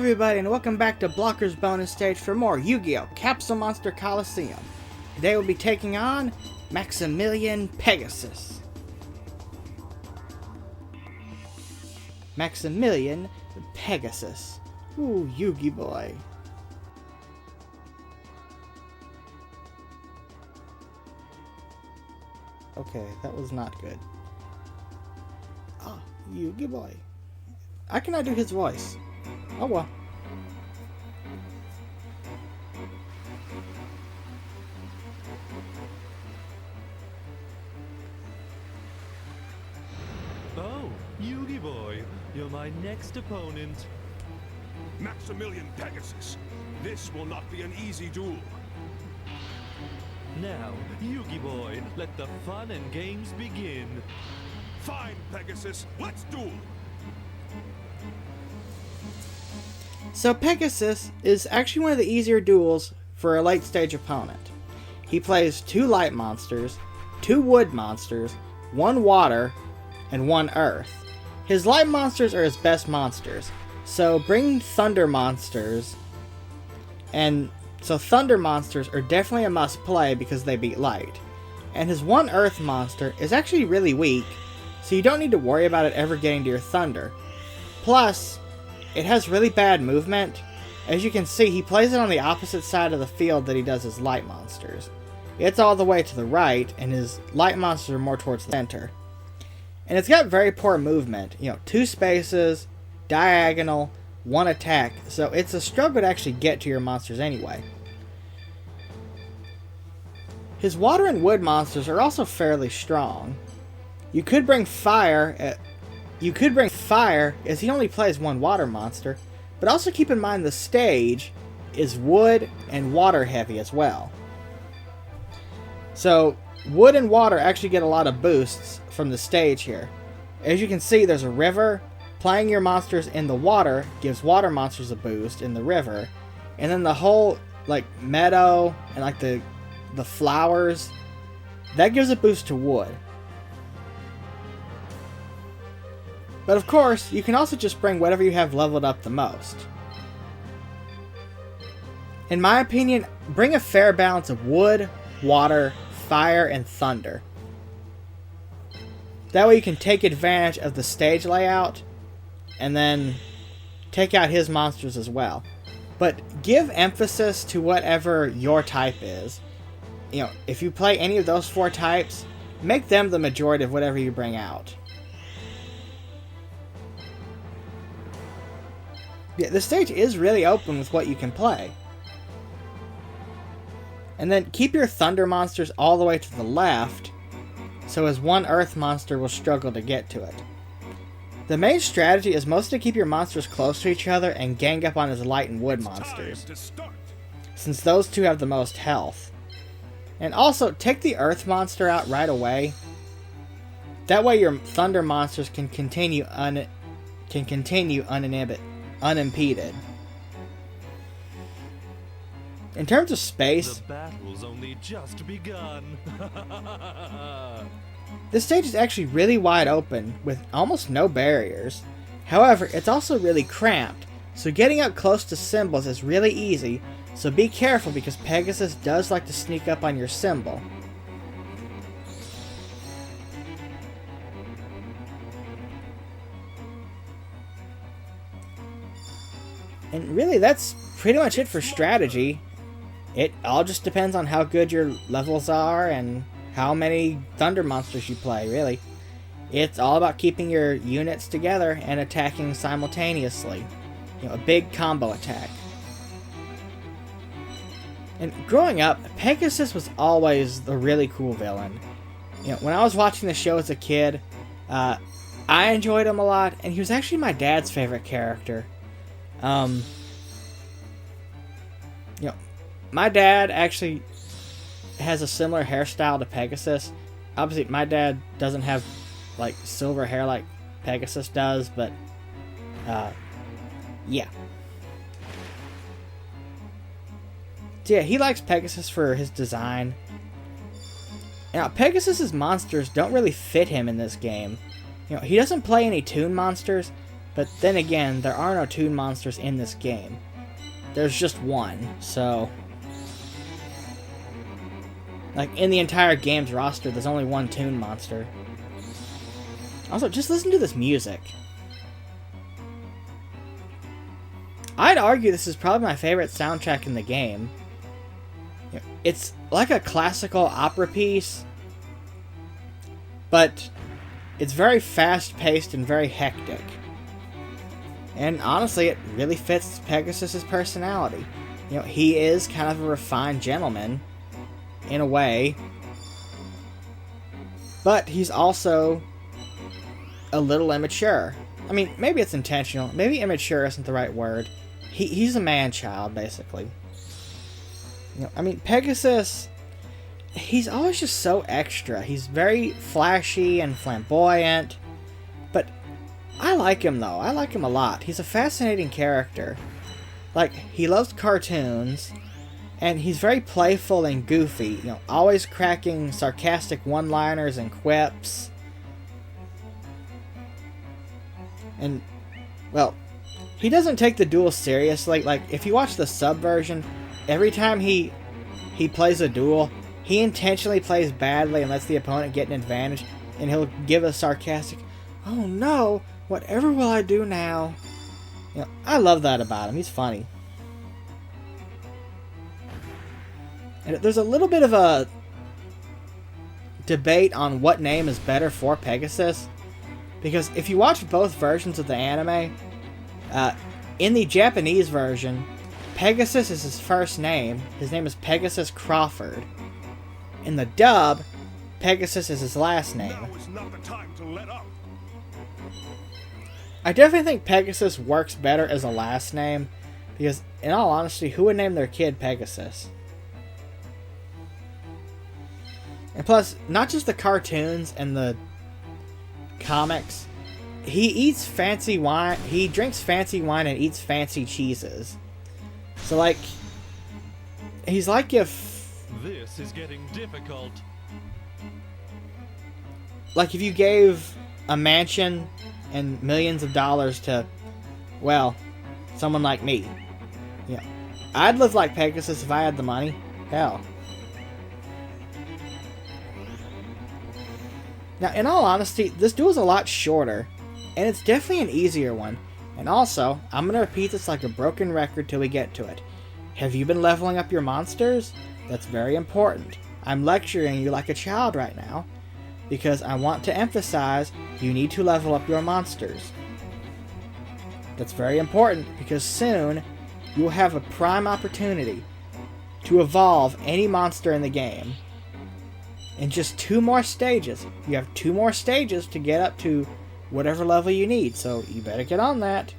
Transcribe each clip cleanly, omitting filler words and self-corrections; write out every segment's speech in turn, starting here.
everybody, and welcome back to Blocker's bonus stage for more Yu-Gi-Oh! Capsule Monster Coliseum. Today we'll be taking on Maximilian Pegasus. Maximilian Pegasus. Ooh, Yugi boy. Okay, that was not good. Ah, Yugi boy. I cannot do his voice. Oh well. Oh, Yugi boy, you're my next opponent. Maximilian Pegasus, this will not be an easy duel. Now, Yugi boy, let the fun and games begin. Fine, Pegasus, let's duel. So Pegasus is actually one of the easier duels for a late stage opponent. He plays 2 light monsters, 2 wood monsters, 1 water, and 1 earth. His light monsters are his best monsters, so bring thunder monsters, and so thunder monsters are definitely a must play because they beat light. And his 1 earth monster is actually really weak, so you don't need to worry about it ever getting to your thunder. Plus, it has really bad movement. As you can see, he plays it on the opposite side of the field that he does his light monsters. It's all the way to the right, and his light monsters are more towards the center. And it's got very poor movement. 2 spaces, diagonal, 1 attack, so it's a struggle to actually get to your monsters anyway. His water and wood monsters are also fairly strong. You could bring fire as he only plays 1 water monster, but also keep in mind the stage is wood and water heavy as well. So wood and water actually get a lot of boosts from the stage here. As you can see, there's a river. Playing your monsters in the water gives water monsters a boost in the river, and then the whole meadow and the flowers, that gives a boost to wood. But of course, you can also just bring whatever you have leveled up the most. In my opinion, bring a fair balance of wood, water, fire, and thunder. That way you can take advantage of the stage layout, and then take out his monsters as well. But give emphasis to whatever your type is. If you play any of those 4 types, make them the majority of whatever you bring out. Yeah, the stage is really open with what you can play. And then keep your thunder monsters all the way to the left, so his 1 earth monster will struggle to get to it. The main strategy is mostly to keep your monsters close to each other and gang up on his light and wood monsters, since those 2 have the most health. And also, take the earth monster out right away. That way your thunder monsters can continue unimpeded. In terms of space, the battle's only just begun. this stage is actually really wide open with almost no barriers. However, it's also really cramped, so getting up close to symbols is really easy, so be careful because Pegasus does like to sneak up on your symbol. And really, that's pretty much it for strategy. It all just depends on how good your levels are and how many thunder monsters you play, really. It's all about keeping your units together and attacking simultaneously. A big combo attack. And growing up, Pegasus was always the really cool villain. When I was watching the show as a kid, I enjoyed him a lot, and he was actually my dad's favorite character. My dad actually has a similar hairstyle to Pegasus. Obviously, my dad doesn't have silver hair like Pegasus does, but yeah. So yeah, he likes Pegasus for his design. Now, Pegasus's monsters don't really fit him in this game. He doesn't play any toon monsters, But then again, there are no toon monsters in this game. There's just one, so... Like, in the entire game's roster, there's only one toon monster. Also, just listen to this music. I'd argue this is probably my favorite soundtrack in the game. It's like a classical opera piece, but it's very fast-paced and very hectic. And honestly, it really fits Pegasus's personality. You know, he is kind of a refined gentleman, in a way, but he's also a little immature. I mean, maybe it's intentional. Maybe immature isn't the right word. He's a man-child, basically. You know, I mean, Pegasus, he's always just so extra. He's very flashy and flamboyant, but I like him, though. I like him a lot. He's a fascinating character. Like, he loves cartoons, and he's very playful and goofy, you know, always cracking sarcastic one-liners and quips. And, well, he doesn't take the duel seriously. Like, if you watch the sub version, every time he plays a duel, he intentionally plays badly and lets the opponent get an advantage, and he'll give a sarcastic, "Oh no, whatever will I do now?" You know, I love that about him. He's funny. And there's a little bit of a debate on what name is better for Pegasus, because if you watch both versions of the anime, in the Japanese version, Pegasus is his first name. His name is Pegasus Crawford. In the dub, Pegasus is his last name. Now is not the time to let up. I definitely think Pegasus works better as a last name, because, in all honesty, who would name their kid Pegasus? And plus, not just the cartoons and the comics, he eats fancy wine, he drinks fancy wine and eats fancy cheeses. So, like, he's like if... This is getting difficult. Like if you gave a mansion and millions of dollars to, well, someone like me. Yeah, I'd live like Pegasus if I had the money. Hell. Now, in all honesty, this duel's a lot shorter, and it's definitely an easier one. And also, I'm going to repeat this like a broken record till we get to it. Have you been leveling up your monsters? That's very important. I'm lecturing you like a child right now, because I want to emphasize you need to level up your monsters. That's very important, because soon you will have a prime opportunity to evolve any monster in the game. In just 2 more stages. You have 2 more stages to get up to whatever level you need, so you better get on that.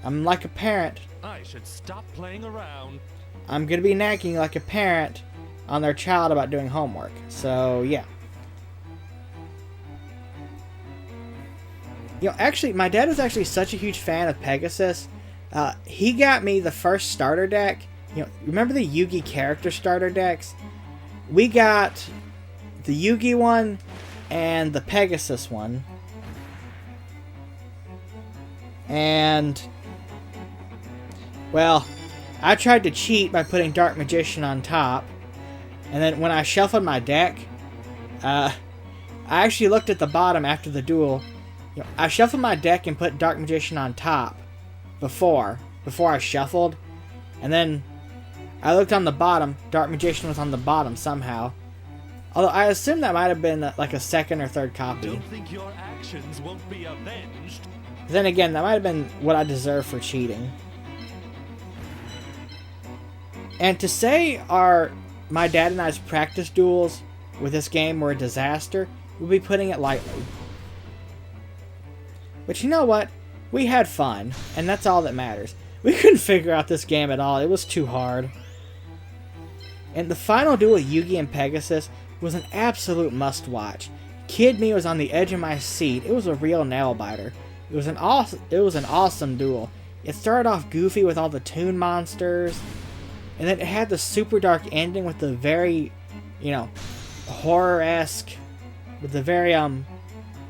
I'm like a parent. I should stop playing around. I'm gonna be nagging like a parent on their child about doing homework, so yeah. You know, actually, my dad was actually such a huge fan of Pegasus. He got me the first starter deck. You know, remember the Yugi character starter decks? We got the Yugi one and the Pegasus one. And, well, I tried to cheat by putting Dark Magician on top. And then when I shuffled my deck, I actually looked at the bottom after the duel. You know, I shuffled my deck and put Dark Magician on top before I shuffled. And then I looked on the bottom. Dark Magician was on the bottom somehow. Although I assume that might have been like a second or third copy. Don't think your actions won't be avenged. Then again, that might have been what I deserve for cheating. And to say my dad and I's practice duels with this game were a disaster would be putting it lightly. But you know what? We had fun, and that's all that matters. We couldn't figure out this game at all. It was too hard. And the final duel of Yugi and Pegasus was an absolute must-watch. Kid me was on the edge of my seat. It was a real nail-biter. It was an awesome duel. It started off goofy with all the toon monsters, and then it had the super dark ending with the very, horror-esque, with the very,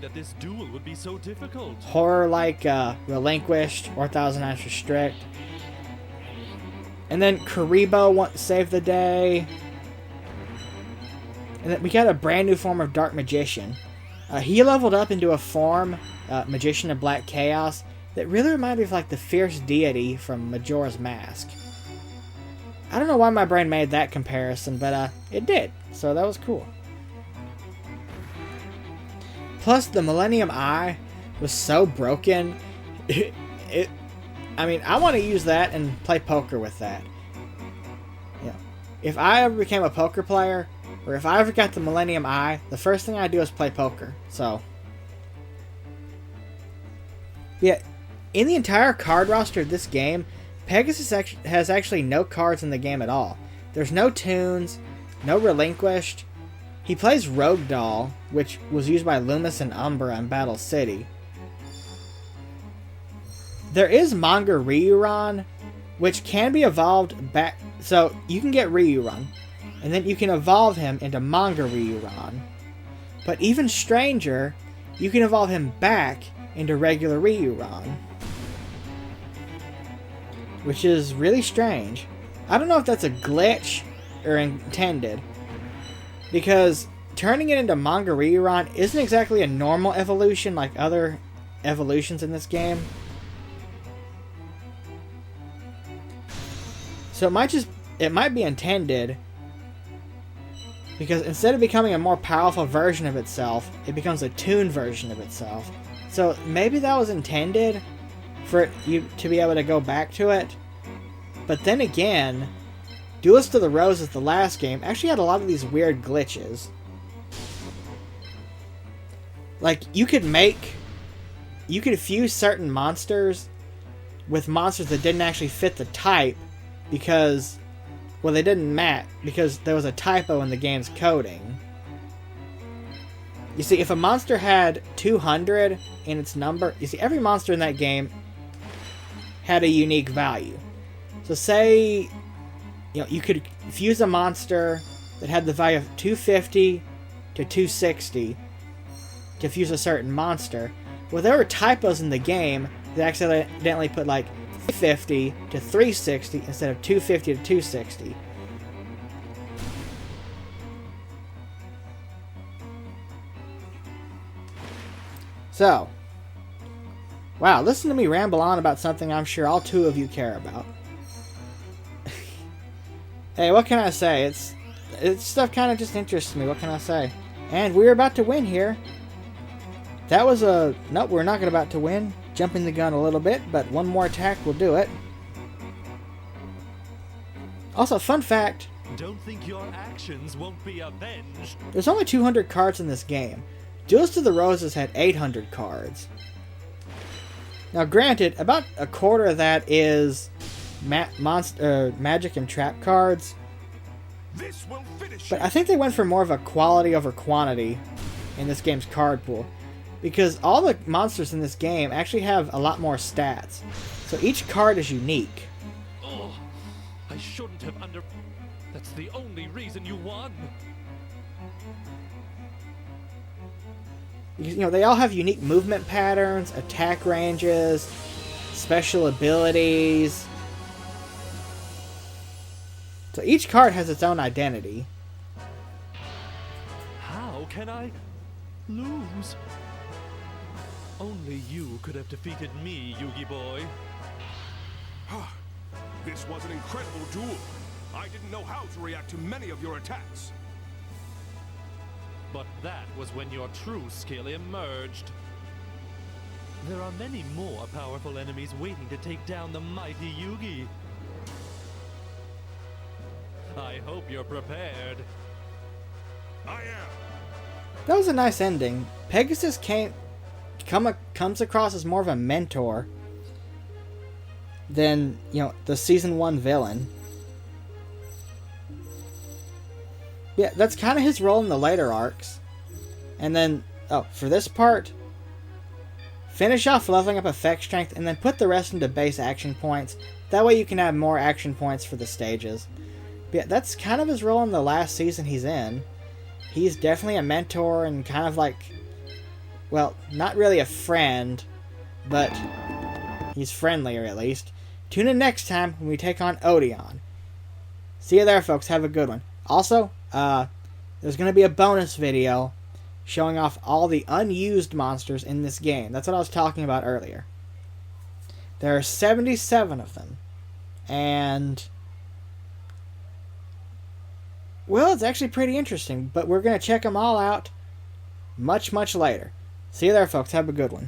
that this duel would be so difficult. Horror like Relinquished or Thousand Knives Restrict. And then Karibo saved the day. And then we got a brand new form of Dark Magician. He leveled up into a form, Magician of Black Chaos, that really reminded me of like the fierce deity from Majora's Mask. I don't know why my brain made that comparison, but it did, so that was cool. Plus, the Millennium Eye was so broken. I mean, I want to use that and play poker with that. Yeah. If I ever became a poker player, or if I ever got the Millennium Eye, the first thing I do is play poker. So, yeah, in the entire card roster of this game, Pegasus has actually no cards in the game at all. There's no tunes, no Relinquished. He plays Rogue Doll, which was used by Loomis and Umbra in Battle City. There is Manga Ryuran, which can be evolved back. So you can get Ryuran, and then you can evolve him into Manga Ryuran. But even stranger, you can evolve him back into regular Ryuran, which is really strange. I don't know if that's a glitch or intended, because turning it into Manga Ryuran isn't exactly a normal evolution like other evolutions in this game. So it might be intended, because instead of becoming a more powerful version of itself, it becomes a tuned version of itself. So maybe that was intended for you to be able to go back to it. But then again, Duelist of the Roses, the last game, actually had a lot of these weird glitches. Like, you could fuse certain monsters with monsters that didn't actually fit the type because, well, they didn't match because there was a typo in the game's coding. You see, if a monster had 200 in its number, you see, every monster in that game had a unique value. So say, you could fuse a monster that had the value of 250 to 260 to fuse a certain monster. Well, there were typos in the game that accidentally put like 350 to 360 instead of 250 to 260. So, wow, listen to me ramble on about something I'm sure all two of you care about. Hey, what can I say? It's stuff kind of just interests me. What can I say? And we're about to win here. That was a... Nope, we're not about to win. Jumping the gun a little bit, but one more attack will do it. Also, fun fact. Don't think your actions won't be avenged. There's only 200 cards in this game. Duelist of the Roses had 800 cards. Now, granted, about a quarter of that is magic and trap cards. This will finish. But I think they went for more of a quality over quantity in this game's card pool, because all the monsters in this game actually have a lot more stats. So each card is unique. Oh, I shouldn't have That's the only reason you won. They all have unique movement patterns, attack ranges, special abilities. So each card has its own identity. How can I lose? Only you could have defeated me, Yugi boy. This was an incredible duel. I didn't know how to react to many of your attacks. But that was when your true skill emerged. There are many more powerful enemies waiting to take down the mighty Yugi. I hope you're prepared. I am. That was a nice ending. Pegasus comes across as more of a mentor than, the Season 1 villain. Yeah, that's kind of his role in the later arcs. And then, for this part, finish off leveling up effect strength and then put the rest into base action points. That way you can have more action points for the stages. But yeah, that's kind of his role in the last season he's in. He's definitely a mentor and kind of like, well, not really a friend, but he's friendlier at least. Tune in next time when we take on Odeon. See you there, folks. Have a good one. Also, there's going to be a bonus video showing off all the unused monsters in this game. That's what I was talking about earlier. There are 77 of them. And, well, it's actually pretty interesting. But we're going to check them all out much, much later. See you there, folks. Have a good one.